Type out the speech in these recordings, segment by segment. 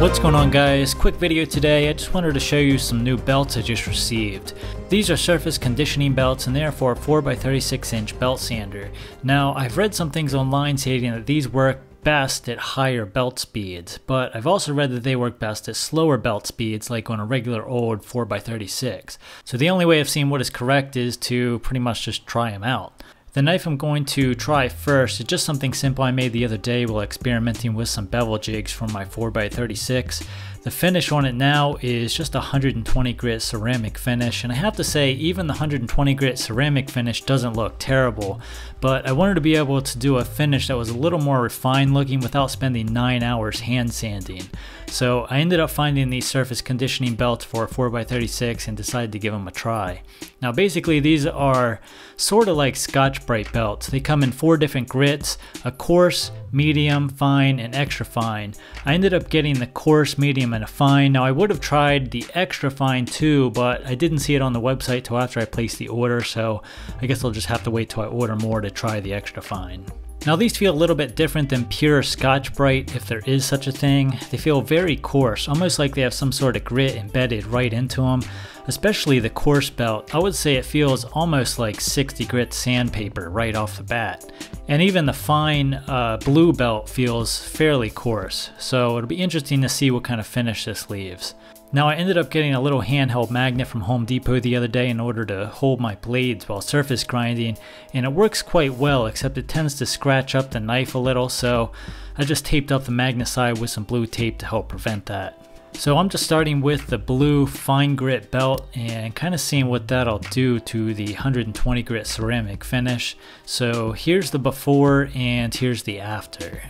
What's going on, guys? Quick video today. I just wanted to show you some new belts I just received. These are surface conditioning belts and they are for a 4x36 inch belt sander. Now, I've read some things online stating that these work best at higher belt speeds, but I've also read that they work best at slower belt speeds, like on a regular old 4x36. So the only way of seeing what is correct is to pretty much just try them out. The knife I'm going to try first is just something simple I made the other day while experimenting with some bevel jigs for my 4x36. The finish on it now is just a 120 grit ceramic finish, and I have to say even the 120 grit ceramic finish doesn't look terrible, but I wanted to be able to do a finish that was a little more refined looking without spending 9 hours hand sanding. So I ended up finding these surface conditioning belts for a 4x36 and decided to give them a try. Now basically these are sort of like Scotch Brite belts. They come in 4 different grits: a coarse, medium, fine, and extra fine. I ended up getting the coarse, medium, and a fine. Now I would have tried the extra fine too, but I didn't see it on the website till after I placed the order, so I guess I'll just have to wait till I order more to try the extra fine. Now these feel a little bit different than pure Scotch Brite, if there is such a thing. They feel very coarse, almost like they have some sort of grit embedded right into them. Especially the coarse belt, I would say it feels almost like 60 grit sandpaper right off the bat. And even the fine blue belt feels fairly coarse, so it'll be interesting to see what kind of finish this leaves. Now I ended up getting a little handheld magnet from Home Depot the other day in order to hold my blades while surface grinding, and it works quite well, except it tends to scratch up the knife a little, so I just taped up the magnet side with some blue tape to help prevent that. So I'm just starting with the blue fine grit belt and kind of seeing what that'll do to the 120 grit ceramic finish. So here's the before and here's the after.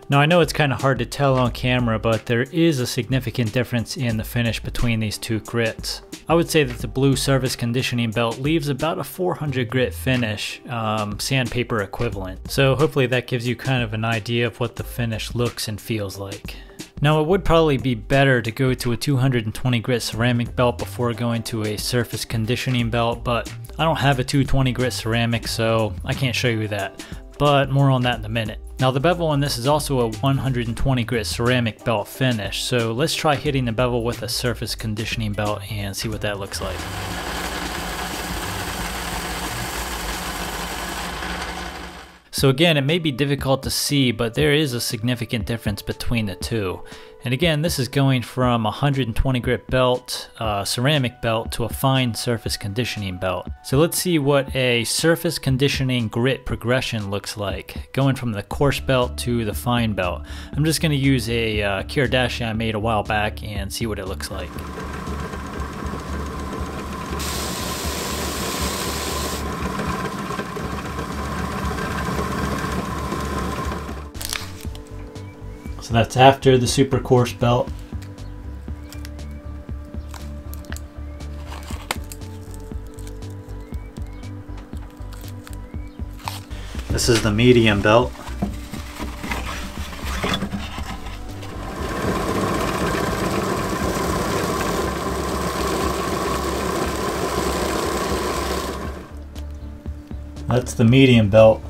Now I know it's kind of hard to tell on camera, but there is a significant difference in the finish between these two grits. I would say that the blue surface conditioning belt leaves about a 400 grit finish, sandpaper equivalent. So hopefully that gives you kind of an idea of what the finish looks and feels like. Now it would probably be better to go to a 220 grit ceramic belt before going to a surface conditioning belt, but I don't have a 220 grit ceramic, so I can't show you that. But more on that in a minute. Now the bevel on this is also a 120 grit ceramic belt finish, so let's try hitting the bevel with a surface conditioning belt and see what that looks like. So again, it may be difficult to see, but there is a significant difference between the two. And again, this is going from a 120 grit belt, ceramic belt, to a fine surface conditioning belt. So let's see what a surface conditioning grit progression looks like, going from the coarse belt to the fine belt. I'm just going to use a Kardashian I made a while back and see what it looks like. So that's after the super coarse belt. This is the medium belt. That's the medium belt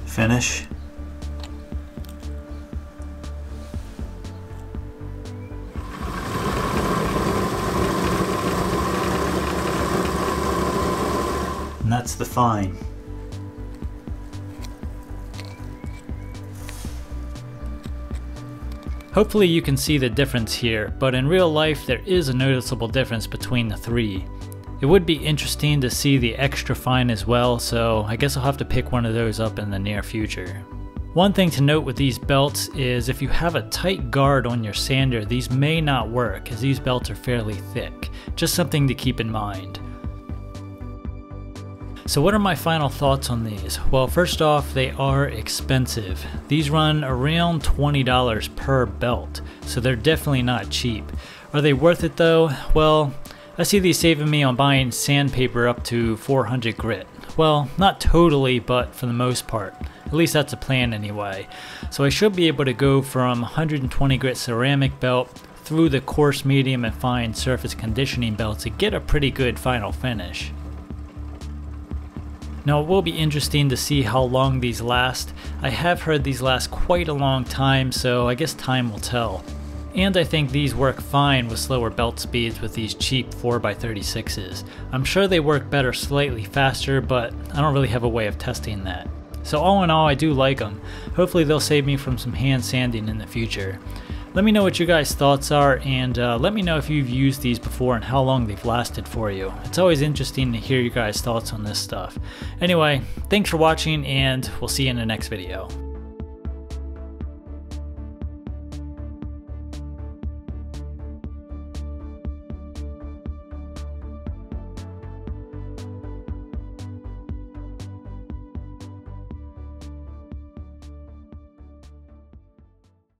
finish. And that's the fine. Hopefully you can see the difference here, but in real life there is a noticeable difference between the three. It would be interesting to see the extra fine as well, so I guess I'll have to pick one of those up in the near future. One thing to note with these belts is if you have a tight guard on your sander, these may not work as these belts are fairly thick. Just something to keep in mind. So what are my final thoughts on these? Well, first off, they are expensive. These run around $20 per belt, so they're definitely not cheap. Are they worth it though? Well, I see these saving me on buying sandpaper up to 400 grit. Well, not totally, but for the most part. At least that's a plan anyway. So I should be able to go from 120 grit ceramic belt through the coarse, medium, and fine surface conditioning belt to get a pretty good final finish. Now it will be interesting to see how long these last. I have heard these last quite a long time, so I guess time will tell. And I think these work fine with slower belt speeds with these cheap 4x36s. I'm sure they work better slightly faster, but I don't really have a way of testing that. So all in all, I do like them. Hopefully they'll save me from some hand sanding in the future. Let me know what you guys' thoughts are, and let me know if you've used these before and how long they've lasted for you. It's always interesting to hear you guys' thoughts on this stuff. Anyway, thanks for watching, and we'll see you in the next video.